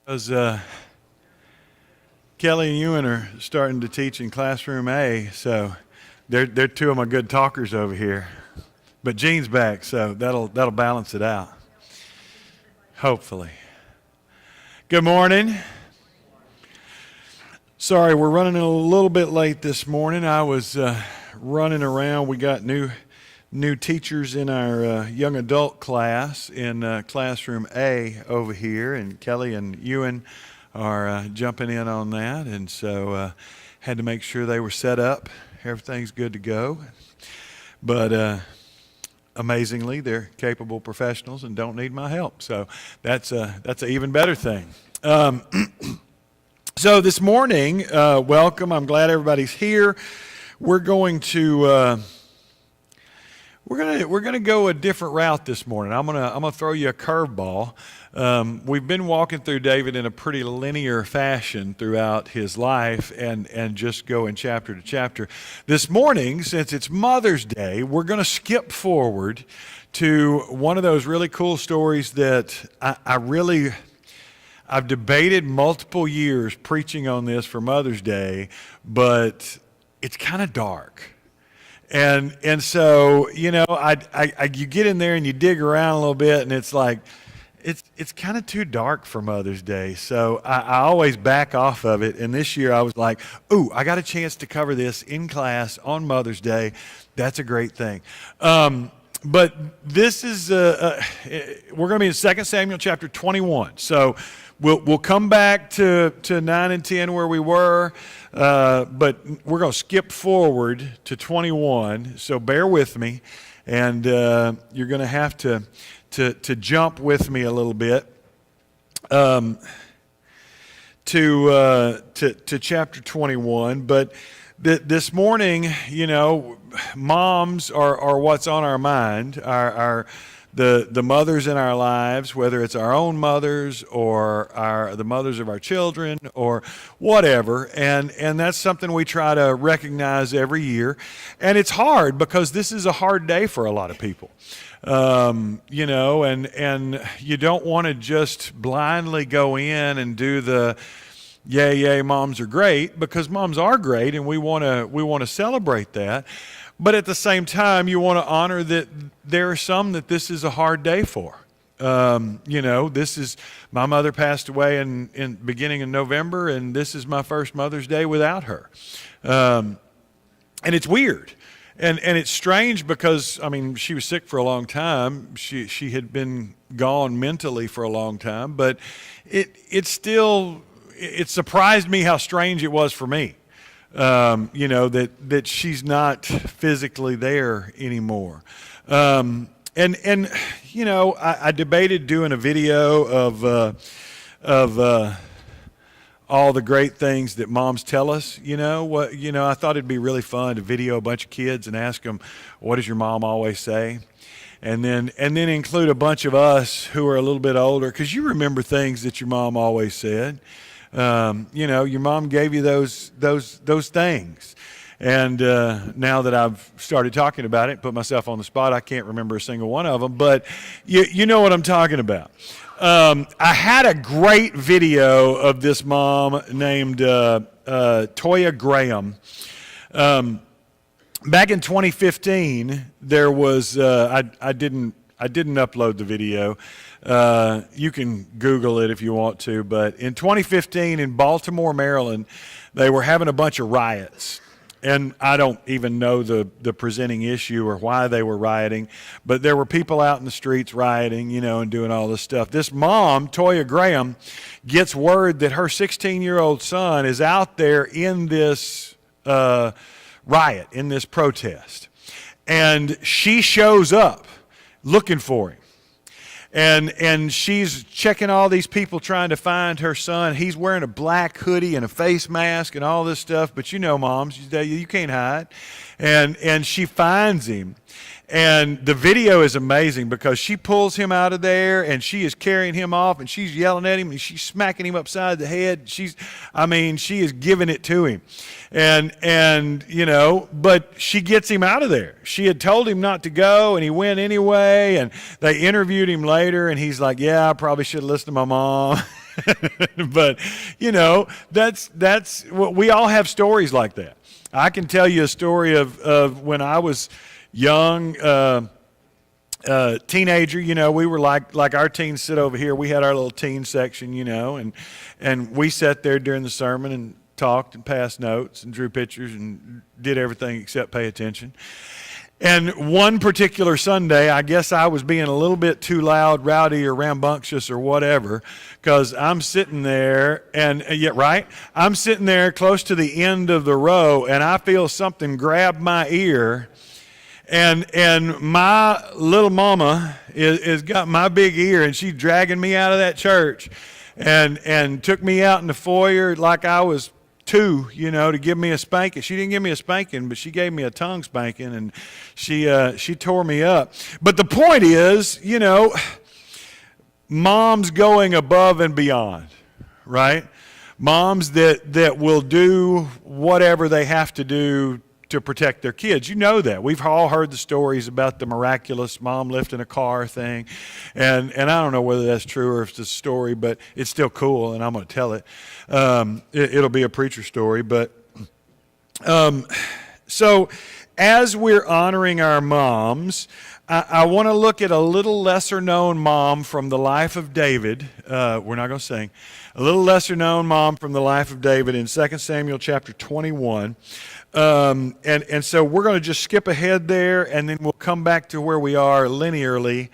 Because Kelly and Ewan are starting to teach in classroom A, so they're two of my good talkers over here. But Jean's back, so that'll balance it out. Hopefully. Good morning. Sorry, we're running a little bit late this morning. I was running around. We got new teachers in our young adult class in classroom A over here, and Kelly and Ewan are jumping in on that, and so had to make sure they were set up. Everything's good to go. But amazingly, they're capable professionals and don't need my help, so that's an even better thing. So this morning, welcome. I'm glad everybody's here. We're going to go a different route this morning. I'm gonna throw you a curveball. We've been walking through David in a pretty linear fashion throughout his life, and just going chapter to chapter. This morning, since it's Mother's Day, we're going to skip forward to one of those really cool stories that I've debated multiple years preaching on this for Mother's Day, but it's kind of dark. And so, you know, you get in there and you dig around a little bit, and it's like, it's kind of too dark for Mother's Day. So I always back off of it. And this year I was like, ooh, I got a chance to cover this in class on Mother's Day. That's a great thing. But this is, we're going to be in 2 Samuel chapter 21. So we'll come back to 9 and 10 where we were, but we're going to skip forward to 21. So bear with me, and you're going to have to jump with me a little bit to chapter 21. But this morning, you know, moms are what's on our mind. The mothers in our lives, whether it's our own mothers or the mothers of our children or whatever, and that's something we try to recognize every year. And it's hard because this is a hard day for a lot of people. You know, and you don't want to just blindly go in and do the yay, moms are great, because moms are great, and we want to celebrate that. But at the same time, you want to honor that there are some that this is a hard day for. You know, my mother passed away in beginning of November, and this is my first Mother's Day without her. And it's weird. And it's strange because, I mean, she was sick for a long time. She had been gone mentally for a long time, but it surprised me how strange it was for me. You know, that she's not physically there anymore. And you know, I debated doing a video of all the great things that moms tell us. I thought it'd be really fun to video a bunch of kids and ask them, what does your mom always say? And then include a bunch of us who are a little bit older, because you remember things that your mom always said. You know, your mom gave you those things. And now that I've started talking about it, put myself on the spot, I can't remember a single one of them. But you know what I'm talking about. I had a great video of this mom named Toya Graham. Back in 2015, there was I didn't upload the video. You can Google it if you want to, but in 2015 in Baltimore, Maryland, they were having a bunch of riots. And I don't even know the presenting issue or why they were rioting, but there were people out in the streets rioting, you know, and doing all this stuff. This mom, Toya Graham, gets word that her 16-year-old son is out there in this riot, in this protest. And she shows up looking for him. And she's checking all these people trying to find her son. He's wearing a black hoodie and a face mask and all this stuff. But you know, moms, you can't hide. And she finds him. And the video is amazing because she pulls him out of there and she is carrying him off and she's yelling at him and she's smacking him upside the head. She is giving it to him. And you know, but she gets him out of there. She had told him not to go and he went anyway, and they interviewed him later and he's like, yeah, I probably should have listened to my mom. But, that's what we all have stories like that. I can tell you a story of when I was young, teenager. We were like our teens sit over here. We had our little teen section, and we sat there during the sermon and talked and passed notes and drew pictures and did everything except pay attention. And one particular Sunday, I guess I was being a little bit too loud, rowdy, or rambunctious or whatever, because I'm sitting there, I'm sitting there close to the end of the row, and I feel something grab my ear, and my little mama is got my big ear, and she's dragging me out of that church, and took me out in the foyer like I was two, to give me a spanking. She didn't give me a spanking, but she gave me a tongue spanking, and she tore me up. But the point is, moms going above and beyond, right? Moms that will do whatever they have to do to protect their kids. You know that. We've all heard the stories about the miraculous mom lifting a car thing. And I don't know whether that's true or if it's a story, but it's still cool, and I'm going to tell it. It'll be a preacher story. But so as we're honoring our moms, I want to look at a little lesser known mom from the life of David. We're not going to sing. A little lesser known mom from the life of David in 2 Samuel chapter 21. And so we're going to just skip ahead there, and then we'll come back to where we are linearly.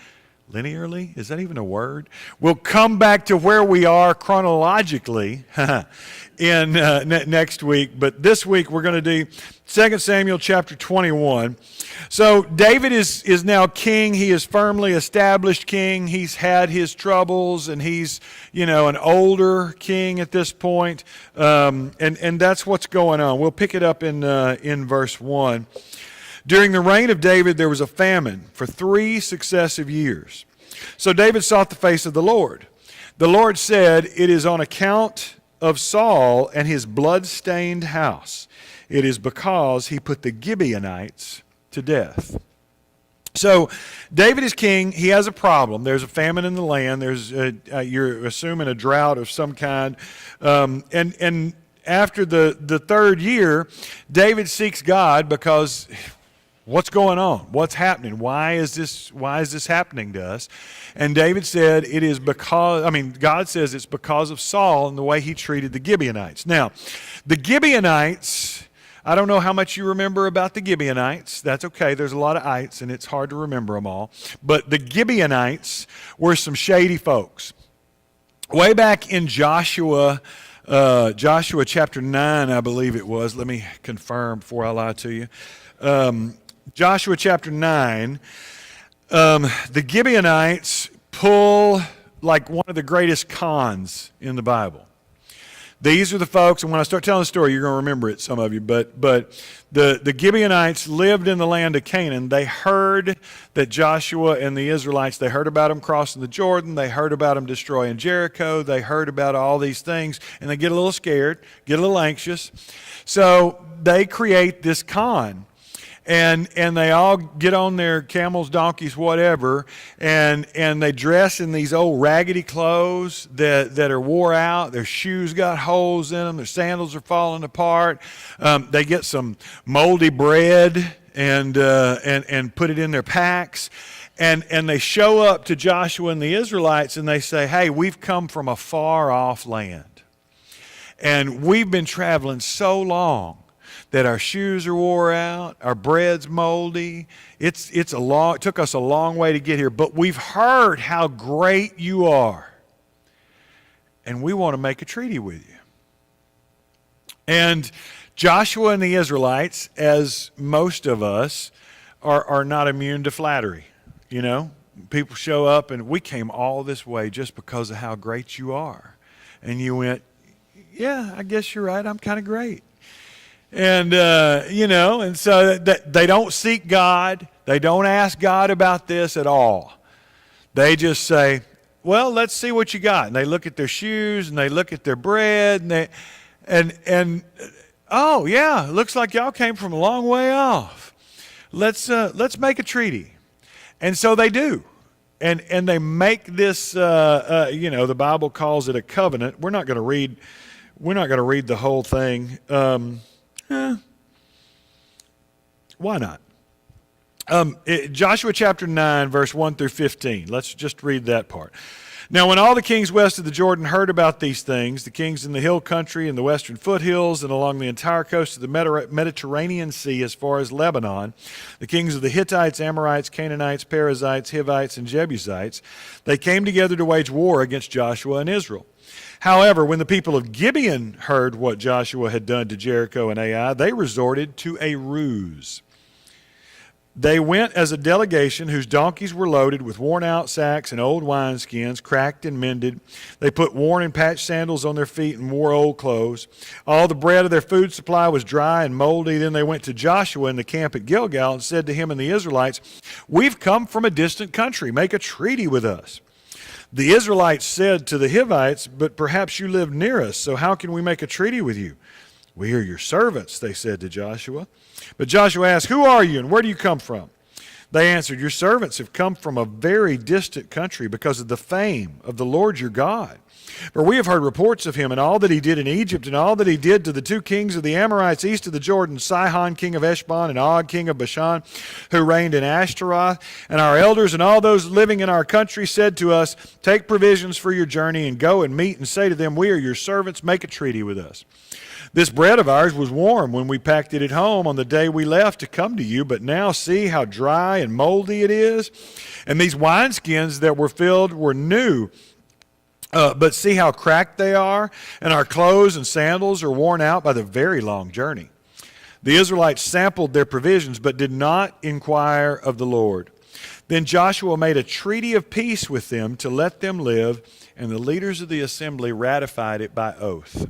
Linearly? Is that even a word? We'll come back to where we are chronologically in next week. But this week we're going to do 2 Samuel chapter 21. So David is now king. He is firmly established king. He's had his troubles, and he's, an older king at this point. And that's what's going on. We'll pick it up in verse 1. During the reign of David, there was a famine for 3 successive years. So David sought the face of the Lord. The Lord said, "It is on account of Saul and his blood-stained house. It is because he put the Gibeonites to death." So David is king. He has a problem. There's a famine in the land. You're assuming a drought of some kind. And after the third year, David seeks God because what's going on? What's happening? Why is this happening to us? And David said it is God says it's because of Saul and the way he treated the Gibeonites. Now, the Gibeonites, I don't know how much you remember about the Gibeonites. That's okay. There's a lot of ites, and it's hard to remember them all. But the Gibeonites were some shady folks. Way back in Joshua chapter 9, I believe it was. Let me confirm before I lie to you. Joshua chapter 9, the Gibeonites pull like one of the greatest cons in the Bible. These are the folks, and when I start telling the story, you're going to remember it, some of you, but the Gibeonites lived in the land of Canaan. They heard that Joshua and the Israelites, they heard about them crossing the Jordan, they heard about them destroying Jericho, they heard about all these things, and they get a little scared, get a little anxious. So they create this con. And they all get on their camels, donkeys, whatever, and they dress in these old raggedy clothes that are wore out. Their shoes got holes in them. Their sandals are falling apart. They get some moldy bread and put it in their packs. And they show up to Joshua and the Israelites, and they say, "Hey, we've come from a far-off land. And we've been traveling so long that our shoes are wore out, our bread's moldy. It took us a long way to get here, but we've heard how great you are, and we want to make a treaty with you." And Joshua and the Israelites, as most of us, are not immune to flattery. People show up, and we came all this way just because of how great you are. And you went, "Yeah, I guess you're right. I'm kind of great." And, and so they don't seek God. They don't ask God about this at all. They just say, "Well, let's see what you got." And they look at their shoes, and they look at their bread, and oh, yeah, looks like y'all came from a long way off. Let's make a treaty. And so they do. and they make this, the Bible calls it a covenant. We're not going to read the whole thing. Why not? Joshua chapter 9, verse 1 through 15. Let's just read that part. Now, when all the kings west of the Jordan heard about these things, the kings in the hill country and the western foothills and along the entire coast of the Mediterranean Sea as far as Lebanon, the kings of the Hittites, Amorites, Canaanites, Perizzites, Hivites, and Jebusites, they came together to wage war against Joshua and Israel. However, when the people of Gibeon heard what Joshua had done to Jericho and Ai, they resorted to a ruse. They went as a delegation whose donkeys were loaded with worn-out sacks and old wineskins, cracked and mended. They put worn and patched sandals on their feet and wore old clothes. All the bread of their food supply was dry and moldy. Then they went to Joshua in the camp at Gilgal and said to him and the Israelites, "We've come from a distant country. Make a treaty with us." The Israelites said to the Hivites, "But perhaps you live near us, so how can we make a treaty with you?" "We are your servants," they said to Joshua. But Joshua asked, "Who are you and where do you come from?" They answered, "Your servants have come from a very distant country because of the fame of the Lord your God. For we have heard reports of him and all that he did in Egypt and all that he did to the two kings of the Amorites east of the Jordan, Sihon, king of Heshbon, and Og, king of Bashan, who reigned in Ashtaroth. And our elders and all those living in our country said to us, 'Take provisions for your journey and go and meet and say to them, we are your servants, make a treaty with us. This bread of ours was warm when we packed it at home on the day we left to come to you, but now see how dry and moldy it is. And these wineskins that were filled were new, but see how cracked they are, and our clothes and sandals are worn out by the very long journey.' The Israelites sampled their provisions, but did not inquire of the Lord. Then Joshua made a treaty of peace with them to let them live, and the leaders of the assembly ratified it by oath."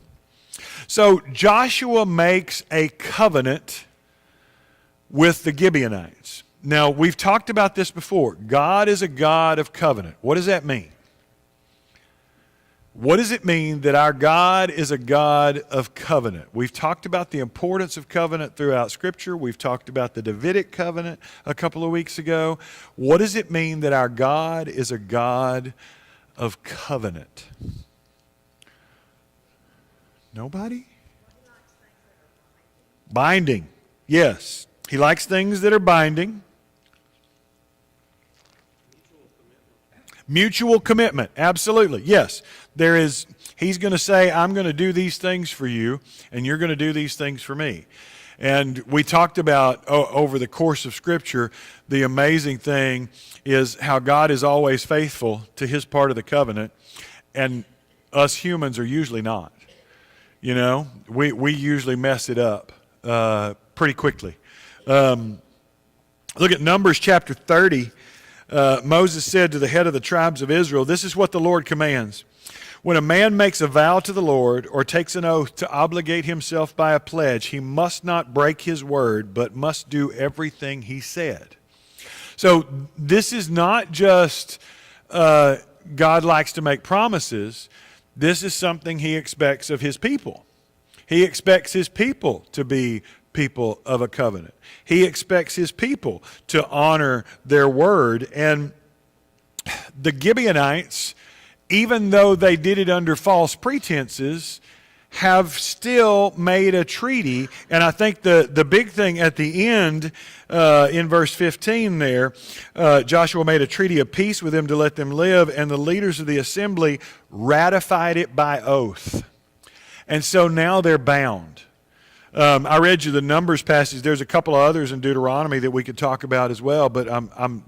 So Joshua makes a covenant with the Gibeonites. Now, we've talked about this before. God is a God of covenant. What does that mean? What does it mean that our God is a God of covenant? We've talked about the importance of covenant throughout Scripture. We've talked about the Davidic covenant a couple of weeks ago. What does it mean that our God is a God of covenant? Nobody? Binding. Yes. He likes things that are binding. Mutual commitment. Absolutely. Yes. He's going to say, I'm going to do these things for you, and you're going to do these things for me. And we talked about over the course of Scripture, the amazing thing is how God is always faithful to his part of the covenant, and us humans are usually not. You know, we usually mess it up pretty quickly. Look at Numbers chapter 30. Moses said to the head of the tribes of Israel, "This is what the Lord commands. When a man makes a vow to the Lord or takes an oath to obligate himself by a pledge, he must not break his word, but must do everything he said." So this is not just God likes to make promises. This is something he expects of his people. He expects his people to be people of a covenant. He expects his people to honor their word. And the Gibeonites, even though they did it under false pretenses, have still made a treaty. And I think the big thing at the end, in verse 15 there, Joshua made a treaty of peace with them to let them live, and the leaders of the assembly ratified it by oath. And so now they're bound. I read you the Numbers passage. There's a couple of others in Deuteronomy that we could talk about as well, but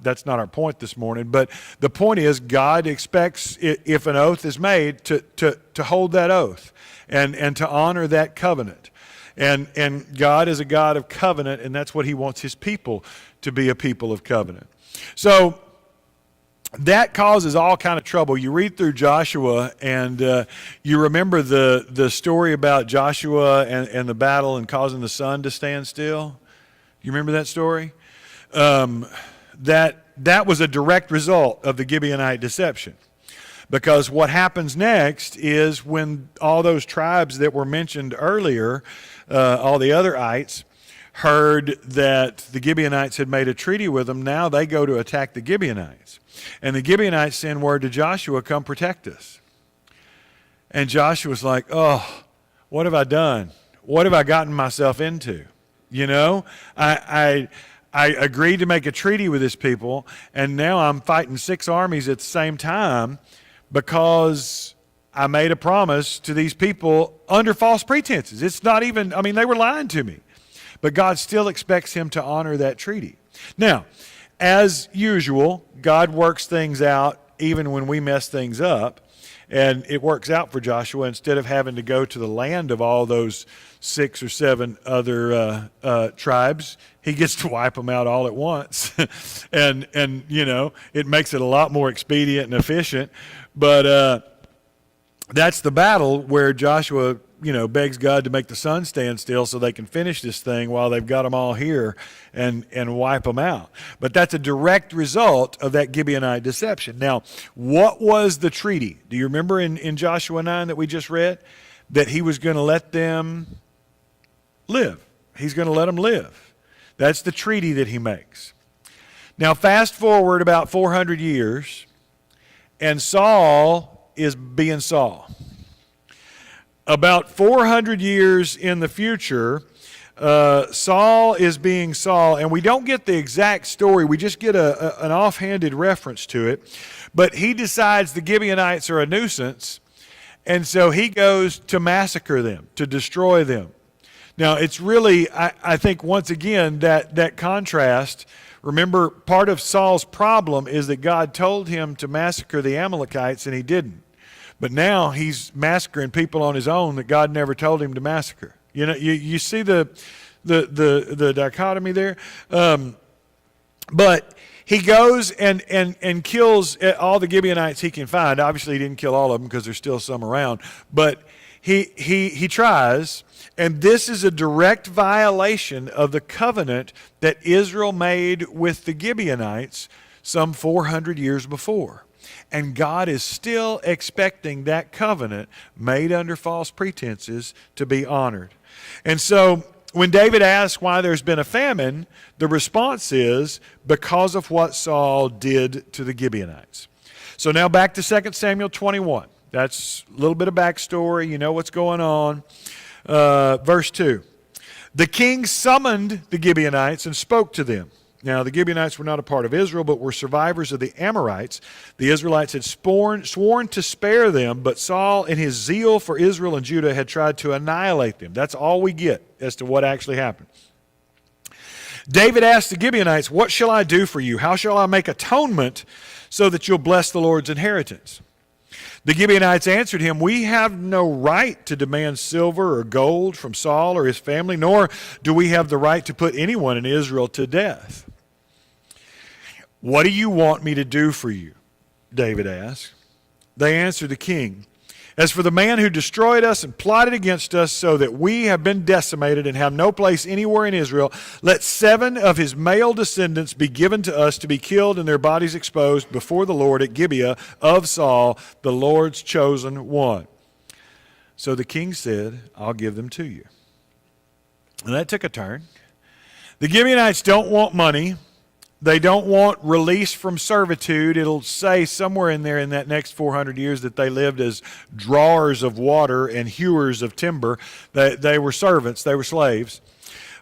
that's not our point this morning. But the point is, God expects, if an oath is made, to hold that oath and to honor that covenant. And God is a God of covenant, and that's what he wants his people to be, a people of covenant. So that causes all kind of trouble. You read through Joshua, and you remember the story about Joshua and the battle and causing the sun to stand still. You remember that story? That was a direct result of the Gibeonite deception. Because what happens next is when all those tribes that were mentioned earlier, all the other ites, heard that the Gibeonites had made a treaty with them, now they go to attack the Gibeonites. And the Gibeonites send word to Joshua, come protect us. And Joshua's like, oh, what have I done? What have I gotten myself into? You know, I agreed to make a treaty with this people, and now I'm fighting 6 armies at the same time because I made a promise to these people under false pretenses. It's not even, I mean, they were lying to me. But God still expects him to honor that treaty. Now, as usual, God works things out even when we mess things up. And it works out for Joshua. Instead of having to go to the land of all those 6 or 7 other tribes, he gets to wipe them out all at once. and you know, it makes it a lot more expedient and efficient. But that's the battle where Joshua, you know, begs God to make the sun stand still so they can finish this thing while they've got them all here and wipe them out. But that's a direct result of that Gibeonite deception. Now, what was the treaty? Do you remember in Joshua 9 that we just read? That he was going to let them live. He's going to let them live. That's the treaty that he makes. Now, fast forward about 400 years, and Saul is being Saul. About 400 years in the future, Saul is being Saul, and we don't get the exact story. We just get an offhanded reference to it. But he decides the Gibeonites are a nuisance, and so he goes to massacre them, to destroy them. Now, it's really, I think, once again, that contrast. Remember, part of Saul's problem is that God told him to massacre the Amalekites, and he didn't. But now he's massacring people on his own that God never told him to massacre. You know, you see the dichotomy there. But he goes and kills all the Gibeonites he can find. Obviously, he didn't kill all of them because there's still some around. But he tries, and this is a direct violation of the covenant that Israel made with the Gibeonites some 400 years before. And God is still expecting that covenant made under false pretenses to be honored. And so when David asks why there's been a famine, the response is because of what Saul did to the Gibeonites. So now back to 2 Samuel 21. That's a little bit of backstory. You know what's going on. Verse 2. The king summoned the Gibeonites and spoke to them. Now, the Gibeonites were not a part of Israel, but were survivors of the Amorites. The Israelites had sworn to spare them, but Saul, in his zeal for Israel and Judah, had tried to annihilate them. That's all we get as to what actually happened. David asked the Gibeonites, "What shall I do for you? How shall I make atonement so that you'll bless the Lord's inheritance?" The Gibeonites answered him, "We have no right to demand silver or gold from Saul or his family, nor do we have the right to put anyone in Israel to death." "What do you want me to do for you?" David asked. They answered the king, "As for the man who destroyed us and plotted against us so that we have been decimated and have no place anywhere in Israel, let 7 of his male descendants be given to us to be killed and their bodies exposed before the Lord at Gibeah of Saul, the Lord's chosen one." So the king said, "I'll give them to you." And that took a turn. The Gibeonites don't want money. They don't want release from servitude. It'll say somewhere in there in that next 400 years that they lived as drawers of water and hewers of timber. They were servants. They were slaves.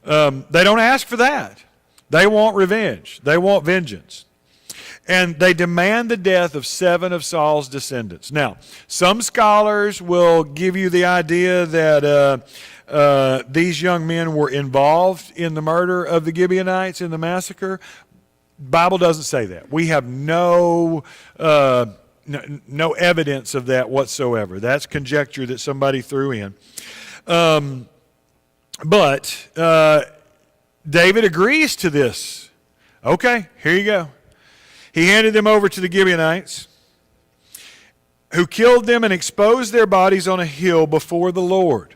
They don't ask for that. They want revenge. They want vengeance. And they demand the death of 7 of Saul's descendants. Now, some scholars will give you the idea that these young men were involved in the murder of the Gibeonites in the massacre. Bible doesn't say that. We have no evidence of that whatsoever. That's conjecture that somebody threw in. But David agrees to this. Okay, here you go. He handed them over to the Gibeonites, who killed them and exposed their bodies on a hill before the Lord.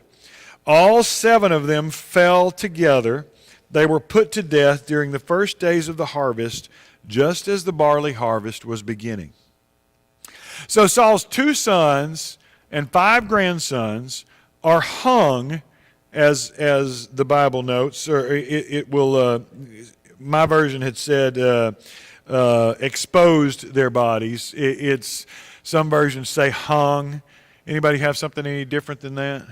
All 7 of them fell together. They were put to death during the first days of the harvest, just as the barley harvest was beginning. So Saul's 2 sons and 5 grandsons are hung as the Bible notes, or it will. My version had said exposed their bodies. It's some versions say hung. Anybody have something any different than that?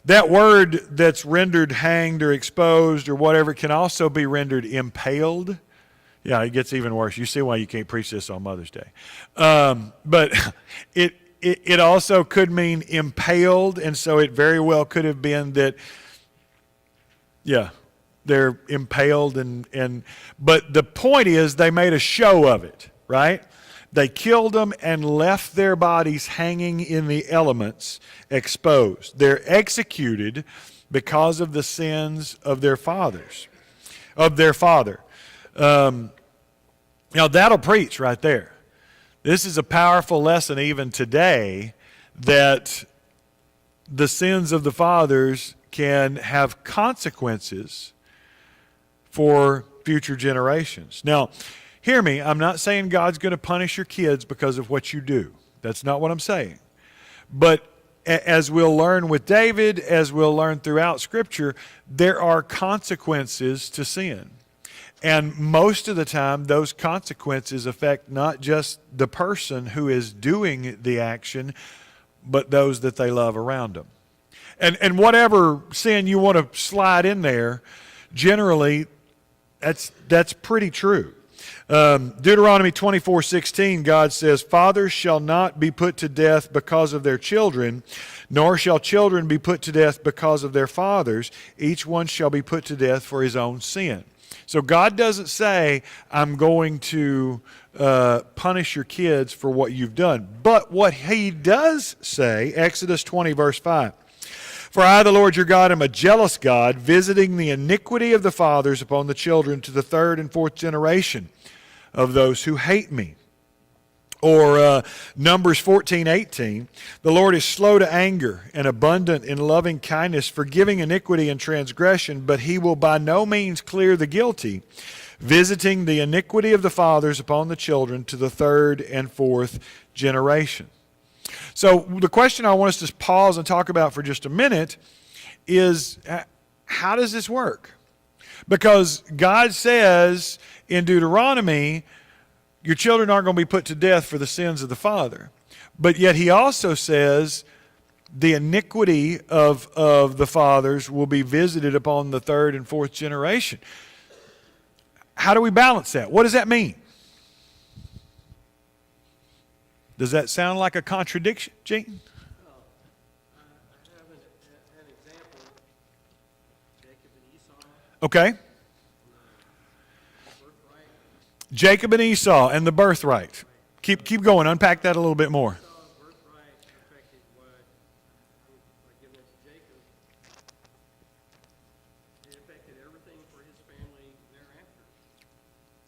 That word that's rendered hanged or exposed or whatever can also be rendered impaled. Yeah, it gets even worse. You see why you can't preach this on Mother's Day. But it also could mean impaled, and so it very well could have been that, yeah, they're impaled. But the point is they made a show of it, right? They killed them and left their bodies hanging in the elements, exposed. They're executed because of the sins of their fathers, of their father. Now that'll preach right there. This is a powerful lesson even today, that the sins of the fathers can have consequences for future generations. Now, hear me, I'm not saying God's going to punish your kids because of what you do. That's not what I'm saying. But as we'll learn with David, as we'll learn throughout Scripture, there are consequences to sin. And most of the time, those consequences affect not just the person who is doing the action, but those that they love around them. And whatever sin you want to slide in there, generally, that's pretty true. Deuteronomy 24:16, God says, "Fathers shall not be put to death because of their children, nor shall children be put to death because of their fathers. Each one shall be put to death for his own sin." So God doesn't say, I'm going to punish your kids for what you've done. But what he does say, Exodus 20, verse 5, "For I, the Lord your God, am a jealous God, visiting the iniquity of the fathers upon the children to the third and fourth generation of those who hate me." Or Numbers 14:18, "The Lord is slow to anger and abundant in loving kindness, forgiving iniquity and transgression, but he will by no means clear the guilty, visiting the iniquity of the fathers upon the children to the third and fourth generation." So the question I want us to pause and talk about for just a minute is, how does this work? Because God says in Deuteronomy, your children aren't going to be put to death for the sins of the father. But yet he also says the iniquity of the fathers will be visited upon the third and fourth generation. How do we balance that? What does that mean? Does that sound like a contradiction, Gene? Well, I have an example, Jacob and Esau. Okay. Jacob and Esau and the birthright. Keep going. Unpack that a little bit more. Esau's birthright affected by giving it to Jacob. It affected everything for his family thereafter.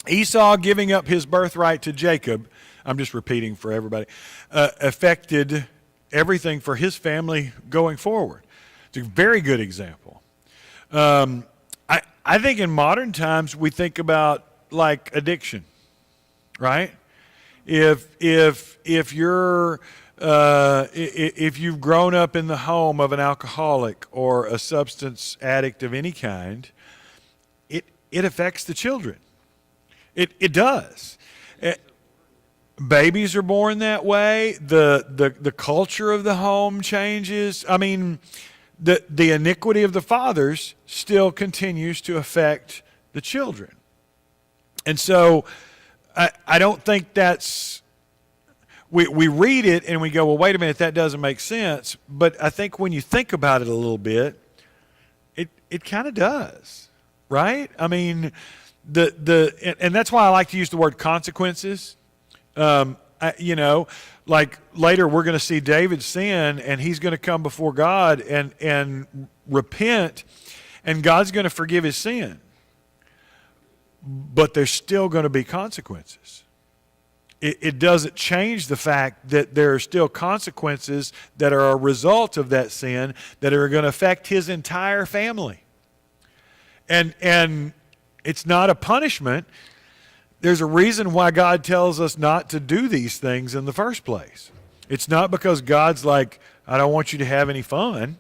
Esau giving up his birthright to Jacob, I'm just repeating for everybody, affected everything for his family going forward. It's a very good example. I think in modern times we think about like addiction, right? If you're if you've grown up in the home of an alcoholic or a substance addict of any kind, it affects the children. It does. Babies are born that way. The culture of the home changes. I mean, the iniquity of the fathers still continues to affect the children. And so I don't think that's, we read it and we go, well, wait a minute, that doesn't make sense. But I think when you think about it a little bit, it kind of does, right? I mean, and that's why I like to use the word consequences. Like later we're going to see David sin and he's going to come before God and repent, and God's going to forgive his sin. But there's still going to be consequences. It doesn't change the fact that there are still consequences that are a result of that sin that are going to affect his entire family. And it's not a punishment. There's a reason why God tells us not to do these things in the first place. It's not because God's like, I don't want you to have any fun.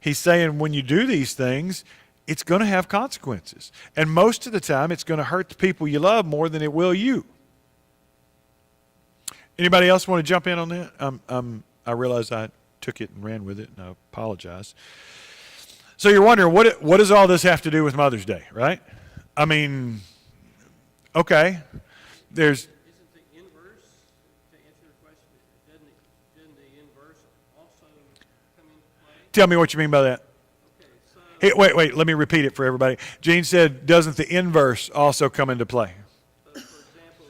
He's saying when you do these things, it's going to have consequences. And most of the time, it's going to hurt the people you love more than it will you. Anybody else want to jump in on that? I realize I took it and ran with it, and I apologize. So you're wondering, what does all this have to do with Mother's Day, right? I mean, okay, there's... Isn't the inverse, to answer your question, didn't the inverse also come into play? Tell me what you mean by that. Okay, so, Hey, wait, let me repeat it for everybody. Gene said, doesn't the inverse also come into play? for example,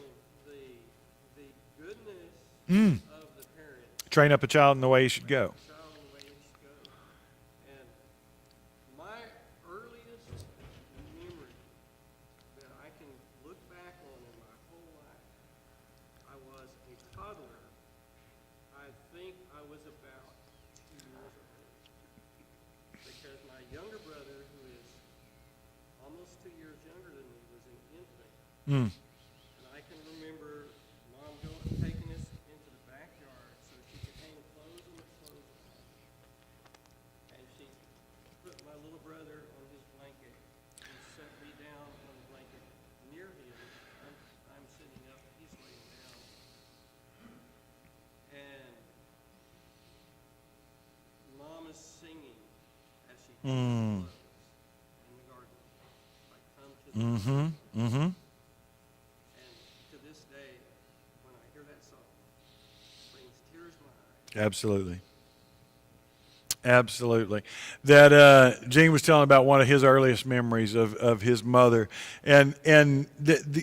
the goodness of the parents, Train up a child in the way he should go. child in the way he should go. And my earliest memory that I can look back on in my whole life, I was a toddler. I think I was about 2 years old. Because my younger brother, who is almost 2 years younger than me, was an infant. Mm. And I can remember Mom taking us into the backyard so she could hang clothes on the clothesline. And she put my little brother on his blanket and set me down on the blanket near him. I'm sitting up, he's laying down. And Mom is singing as she hangs clothes in the garden. Like, come to the Mm-hmm. And to this day, when I hear that song, it brings tears to my eyes. Absolutely. That Gene was telling about one of his earliest memories of his mother, and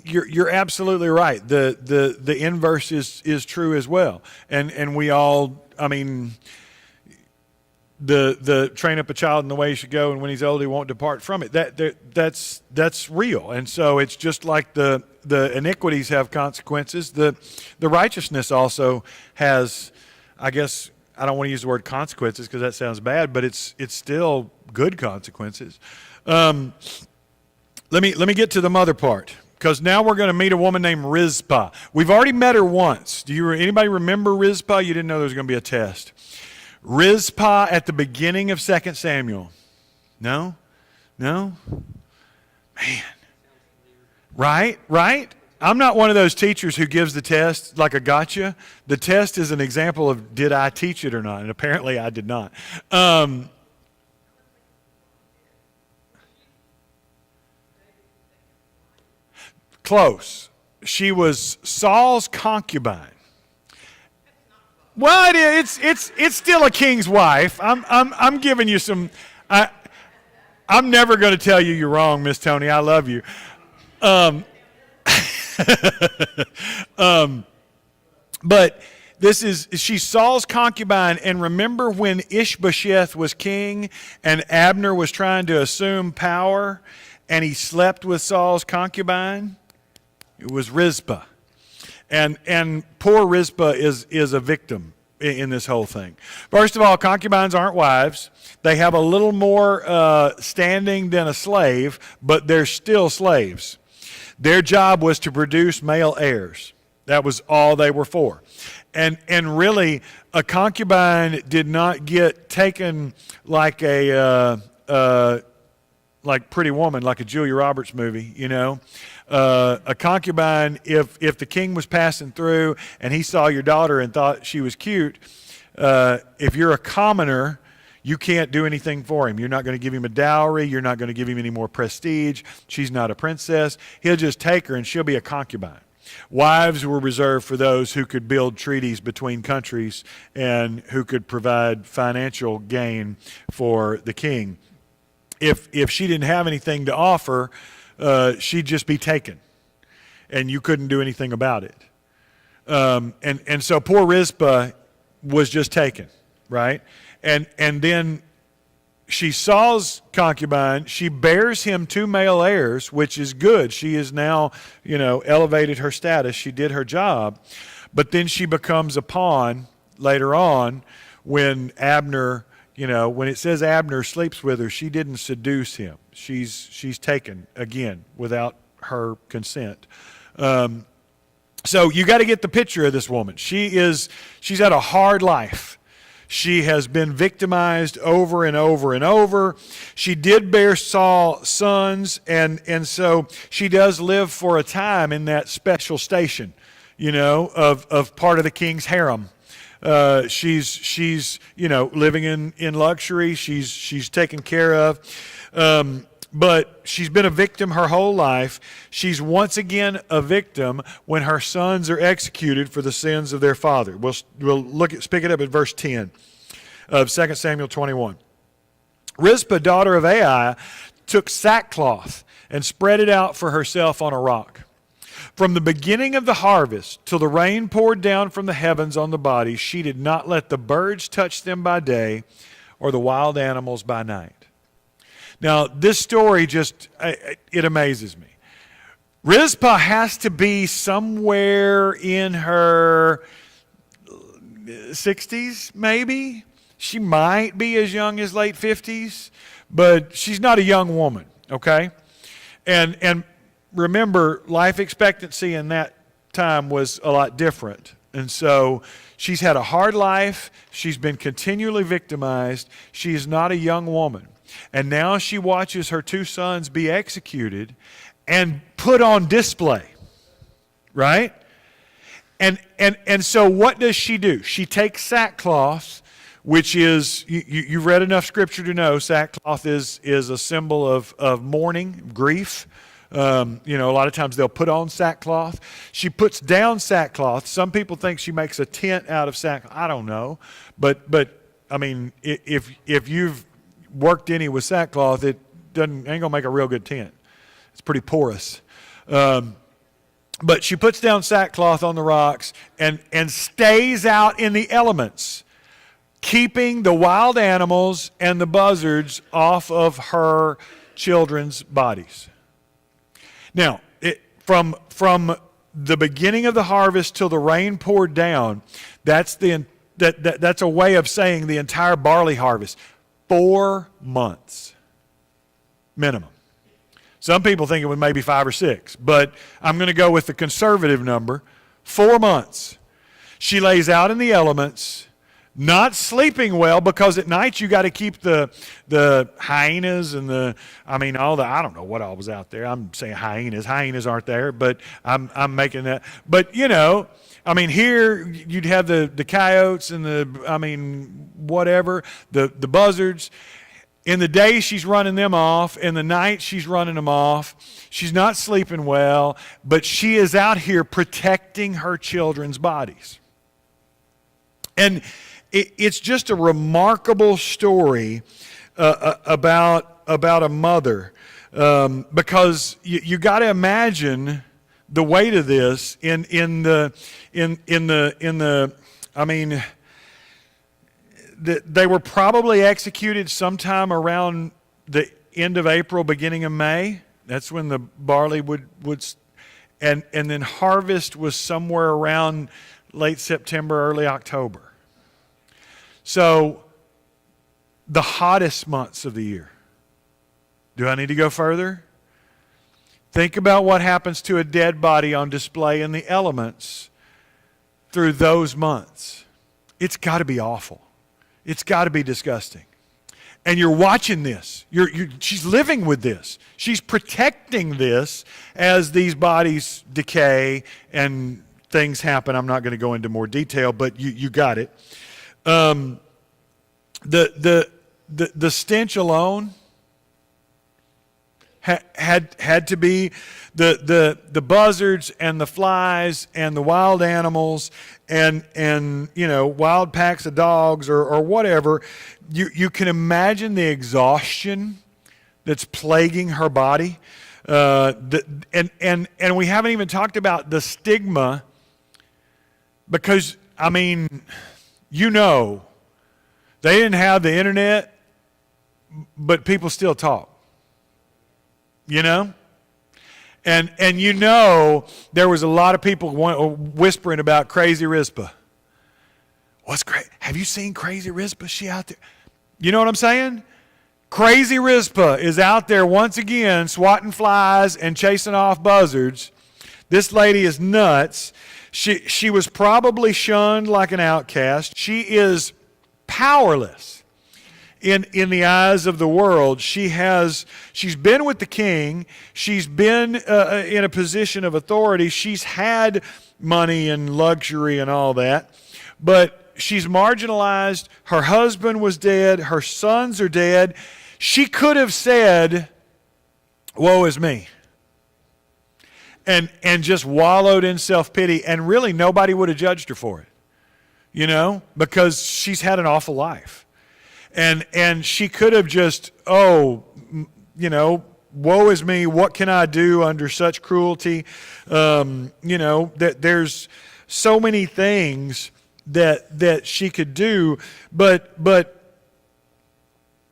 you're absolutely right. The inverse is true as well, and we all, I mean, the train up a child in the way he should go, and when he's old he won't depart from it. That's real, and so it's just like the iniquities have consequences. The righteousness also has, I guess, I don't want to use the word consequences because that sounds bad, but it's still good consequences. Let me get to the mother part, because now we're going to meet a woman named Rizpah. We've already met her once. Anybody remember Rizpah? You didn't know there was going to be a test. Rizpah at the beginning of 2 Samuel. No? Man. Right? I'm not one of those teachers who gives the test like a gotcha. The test is an example of did I teach it or not, and apparently I did not. Close. She was Saul's concubine. Well, it's still a king's wife. I'm giving you some. I'm never going to tell you you're wrong, Miss Tony. I love you. But she's Saul's concubine, and remember when Ishbosheth was king and Abner was trying to assume power, and he slept with Saul's concubine? It was Rizpah. And poor Rizpah is a victim in this whole thing. First of all, concubines aren't wives. They have a little more standing than a slave, but they're still slaves. Their job was to produce male heirs. That was all they were for. And really, a concubine did not get taken like like Pretty Woman, like a Julia Roberts movie, you know. A concubine, if the king was passing through and he saw your daughter and thought she was cute, if you're a commoner, you can't do anything for him. You're not going to give him a dowry. You're not going to give him any more prestige. She's not a princess. He'll just take her and she'll be a concubine. Wives were reserved for those who could build treaties between countries and who could provide financial gain for the king. If she didn't have anything to offer, she'd just be taken, and you couldn't do anything about it. And so poor Rizpah was just taken, right? And then she's Saul's concubine. She bears him 2 male heirs, which is good. She is now, elevated her status. She did her job. But then she becomes a pawn later on when Abner, when it says Abner sleeps with her, she didn't seduce him. She's taken again without her consent. So you got to get the picture of this woman. She's had a hard life. She has been victimized over and over and over. She did bear Saul sons, and so she does live for a time in that special station, of part of the king's harem. She's living in luxury. She's taken care of. But she's been a victim her whole life. She's once again a victim when her sons are executed for the sins of their father. We'll pick it up at verse 10 of 2 Samuel 21. Rizpah, daughter of Ai, took sackcloth and spread it out for herself on a rock. From the beginning of the harvest till the rain poured down from the heavens on the bodies, she did not let the birds touch them by day or the wild animals by night. Now, this story it amazes me. Rizpah has to be somewhere in her 60s, maybe. She might be as young as late 50s, but she's not a young woman, okay? And remember, life expectancy in that time was a lot different. And so she's had a hard life. She's been continually victimized. She is not a young woman. And now she watches her two sons be executed and put on display, right? And so what does she do? She takes sackcloth, which is, you've read enough scripture to know sackcloth is a symbol of mourning, grief. A lot of times they'll put on sackcloth. She puts down sackcloth. Some people think she makes a tent out of sackcloth. I don't know. But I mean, if you've worked any with sackcloth, it ain't gonna make a real good tent. It's pretty porous. But she puts down sackcloth on the rocks and stays out in the elements, keeping the wild animals and the buzzards off of her children's bodies. Now, from the beginning of the harvest till the rain poured down, that's a way of saying the entire barley harvest. 4 months minimum. Some people think it was maybe 5 or 6, but I'm going to go with the conservative number, 4 months. She lays out in the elements, not sleeping well, because at night you got to keep the hyenas and I don't know what all was out there. I'm saying hyenas. Hyenas aren't there, but I'm making that. But here you'd have the coyotes and whatever, the buzzards. In the day she's running them off. In the night she's running them off. She's not sleeping well, but she is out here protecting her children's bodies. And it's just a remarkable story about a mother, because you got to imagine the weight of this they were probably executed sometime around the end of April, beginning of May. That's when the barley would and then harvest was somewhere around late September, early October. So the hottest months of the year. Do I need to go further? Think about what happens to a dead body on display in the elements through those months. It's got to be awful. It's got to be disgusting. And you're watching this. She's living with this. She's protecting this as these bodies decay and things happen. I'm not going to go into more detail, but you got it. The stench alone had to be the buzzards and the flies and the wild animals and wild packs of dogs or whatever. You can imagine the exhaustion that's plaguing her body, and we haven't even talked about the stigma, because they didn't have the internet, but people still talk. And there was a lot of people whispering about Crazy Rizpah. What's crazy? Have you seen Crazy Rizpah? She out there. You know what I'm saying? Crazy Rizpah is out there once again swatting flies and chasing off buzzards. This lady is nuts. She was probably shunned like an outcast. She is powerless in the eyes of the world. She's been with the king. She's been in a position of authority. She's had money and luxury and all that, but she's marginalized. Her husband was dead. Her sons are dead. She could have said, "Woe is me," and just wallowed in self-pity, and really nobody would have judged her for it, because she's had an awful life. And she could have just, woe is me, what can I do under such cruelty? That there's so many things that she could do, but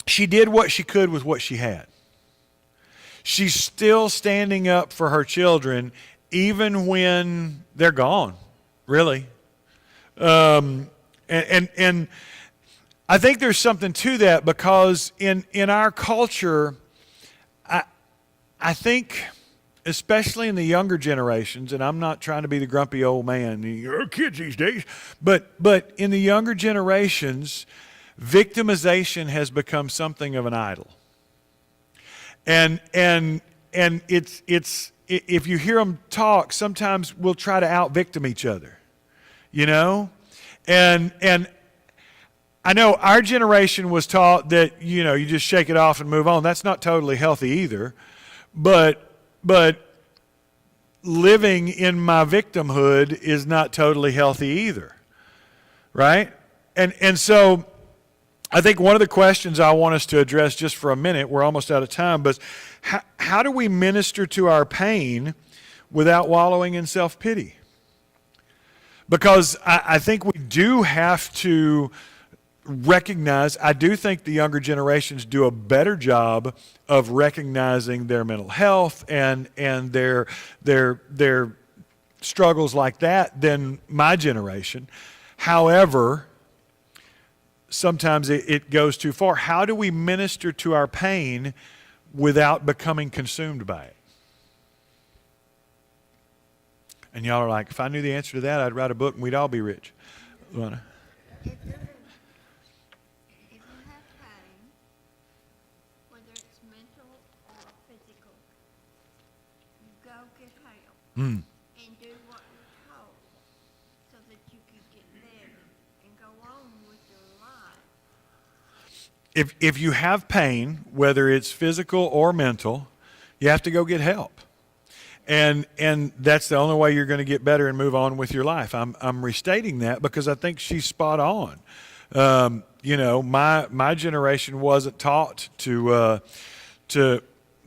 she did what she could with what she had. She's still standing up for her children, even when they're gone, really. And I think there's something to that, because in our culture, I think, especially in the younger generations, and I'm not trying to be the grumpy old man, you're kids these days, but in the younger generations, victimization has become something of an idol. And it's if you hear them talk, sometimes we'll try to out-victim each other, and I know our generation was taught that, you just shake it off and move on. That's not totally healthy either. But living in my victimhood is not totally healthy either. Right? And so I think one of the questions I want us to address just for a minute, we're almost out of time, but how do we minister to our pain without wallowing in self-pity? Because I think we do have to recognize, I do think the younger generations do a better job of recognizing their mental health and their struggles like that than my generation. However, sometimes it goes too far. How do we minister to our pain without becoming consumed by it? And y'all are like, if I knew the answer to that, I'd write a book and we'd all be rich. Luana? If you have pain, whether it's mental or physical, you go get help and do what you're told so that you can get better and go on with your life. If you have pain, whether it's physical or mental, you have to go get help. And that's the only way you're going to get better and move on with your life. I'm restating that because I think she's spot on. My generation wasn't taught to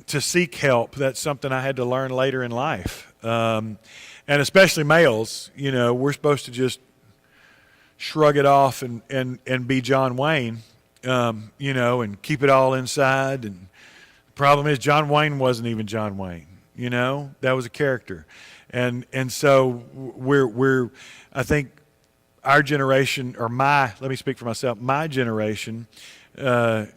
seek help. That's something I had to learn later in life. And especially males, we're supposed to just shrug it off and be John Wayne, and keep it all inside. And the problem is John Wayne wasn't even John Wayne. That was a character. And so we're I think our generation, or let me speak for myself, my generation, our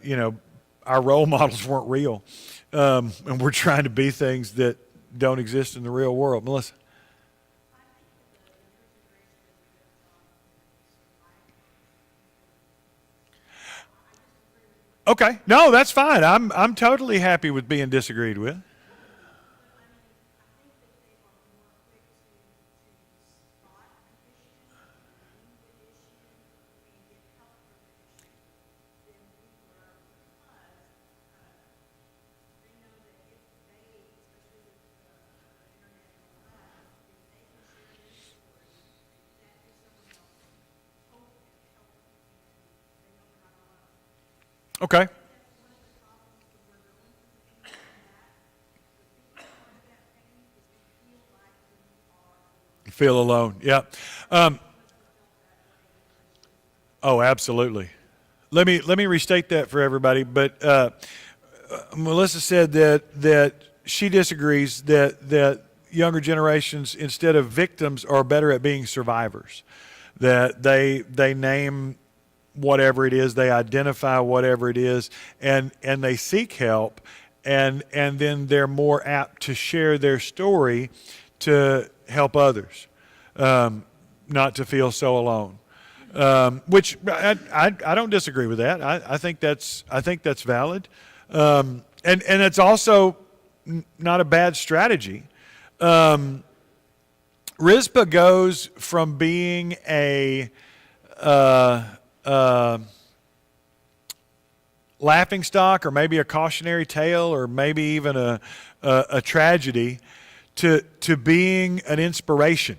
role models weren't real. And we're trying to be things that don't exist in the real world. Melissa? Okay. No, that's fine. I'm totally happy with being disagreed with. Okay. Feel alone. Yeah. Oh, absolutely. Let me restate that for everybody. But Melissa said that she disagrees that younger generations, instead of victims, are better at being survivors. That they name whatever it is, they identify whatever it is, and they seek help, and then they're more apt to share their story to help others, not to feel so alone. which I don't disagree with that. I think that's valid, and it's also not a bad strategy. Rizpah goes from being a laughing stock, or maybe a cautionary tale, or maybe even a tragedy, to being an inspiration.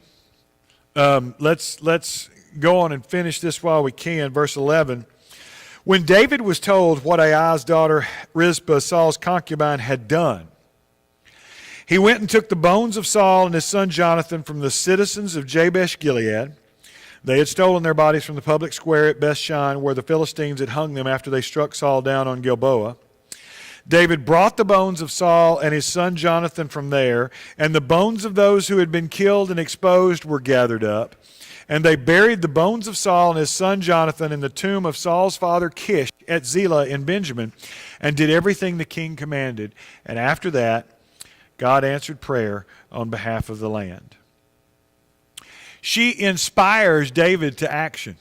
Let's go on and finish this while we can. Verse 11. When David was told what Aiah's daughter Rizpah, Saul's concubine, had done, he went and took the bones of Saul and his son Jonathan from the citizens of Jabesh Gilead. They had stolen their bodies from the public square at Bethshan, where the Philistines had hung them after they struck Saul down on Gilboa. David brought the bones of Saul and his son Jonathan from there, and the bones of those who had been killed and exposed were gathered up. And they buried the bones of Saul and his son Jonathan in the tomb of Saul's father Kish at Zelah in Benjamin, and did everything the king commanded. And after that, God answered prayer on behalf of the land. She inspires David to action.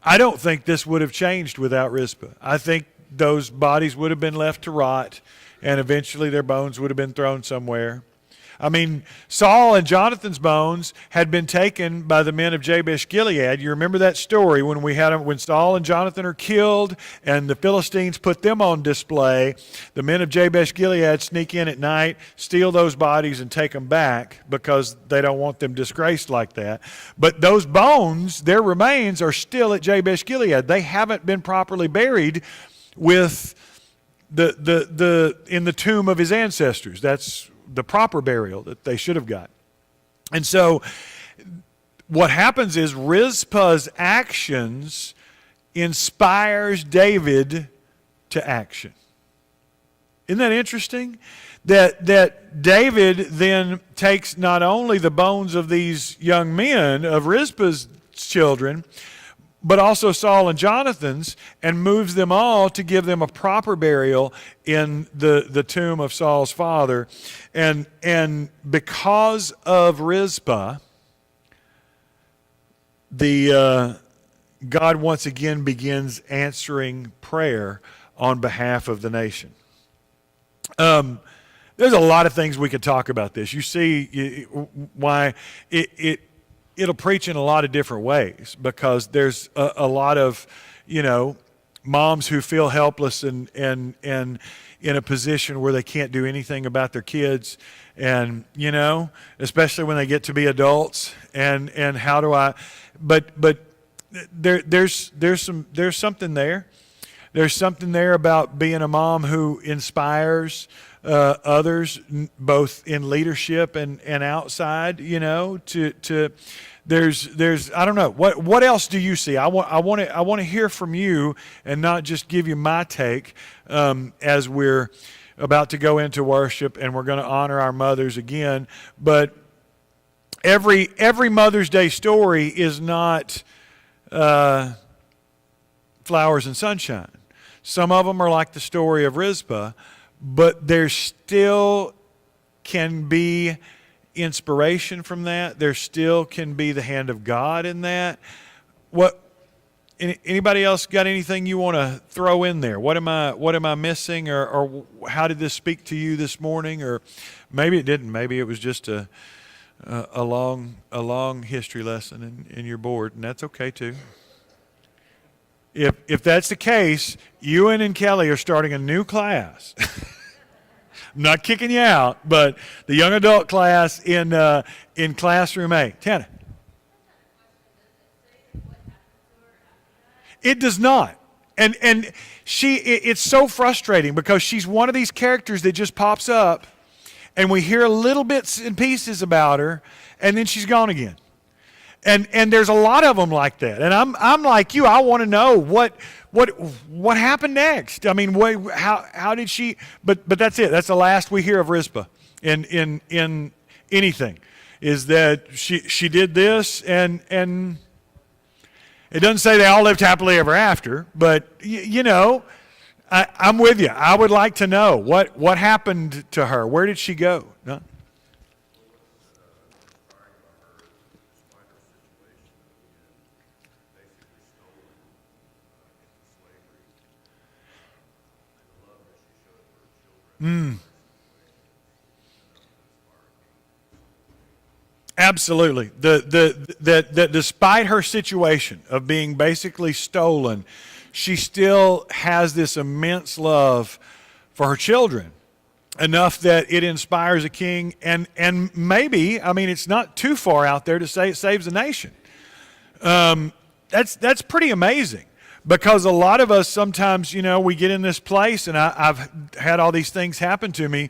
I don't think this would have changed without Rizpah. I think those bodies would have been left to rot, and eventually their bones would have been thrown somewhere. I mean, Saul and Jonathan's bones had been taken by the men of Jabesh Gilead. You remember that story when Saul and Jonathan are killed and the Philistines put them on display. The men of Jabesh Gilead sneak in at night, steal those bodies, and take them back because they don't want them disgraced like that. But those bones, their remains, are still at Jabesh Gilead. They haven't been properly buried with in the tomb of his ancestors. That's the proper burial that they should have got. And so what happens is Rizpah's actions inspires David to action. Isn't that interesting? That David then takes not only the bones of these young men, of Rizpah's children, but also Saul and Jonathan's, and moves them all to give them a proper burial in the tomb of Saul's father. And because of Rizpah, God once again begins answering prayer on behalf of the nation. There's a lot of things we could talk about this. You see why it'll preach in a lot of different ways, because there's a lot of, moms who feel helpless and in a position where they can't do anything about their kids, and especially when they get to be adults, and how do I? But there's something there. There's something there about being a mom who inspires others, both in leadership and outside. There's I don't know, what else do you see? I want to hear from you, and not just give you my take as we're about to go into worship, and we're going to honor our mothers again. But every Mother's Day story is not flowers and sunshine. Some of them are like the story of Rizpah, but there still can be inspiration from that. There still can be the hand of God in that. Anybody else got anything you want to throw in there? What am I missing, or how did this speak to you this morning? Or maybe it didn't. Maybe it was just a long history lesson and you're bored, and that's okay too. If that's the case, Ewan and Kelly are starting a new class. I'm not kicking you out, but the young adult class in classroom A. Tana. It does not. And it's so frustrating, because she's one of these characters that just pops up, and we hear little bits and pieces about her, and then she's gone again. And there's a lot of them like that. And I'm like you. I want to know what happened next. I mean, how did she? But that's it. That's the last we hear of Rizpah in anything, is that she did this, and it doesn't say they all lived happily ever after. But I'm with you. I would like to know what happened to her. Where did she go? No? Absolutely. That despite her situation of being basically stolen, she still has this immense love for her children, enough that it inspires a king, and maybe, I mean, it's not too far out there to say it saves a nation. That's pretty amazing, because a lot of us sometimes, we get in this place, and I've had all these things happen to me,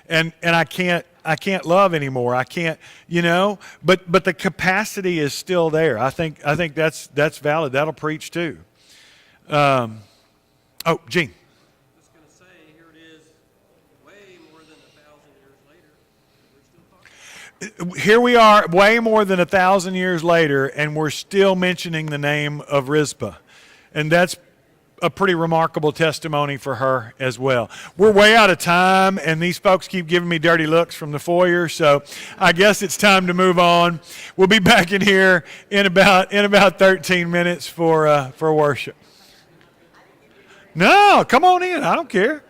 and I can't love anymore. I can't, but the capacity is still there. I think that's valid. That'll preach too. Gene. Just going to say, here it is, way more than 1,000 years later, we're still talking. Here we are, way more than 1,000 years later, and we're still mentioning the name of Rizpah, and that's a pretty remarkable testimony for her as well. We're way out of time, and these folks keep giving me dirty looks from the foyer, so I guess it's time to move on. We'll be back in here in about 13 minutes for worship. No, come on in. I don't care.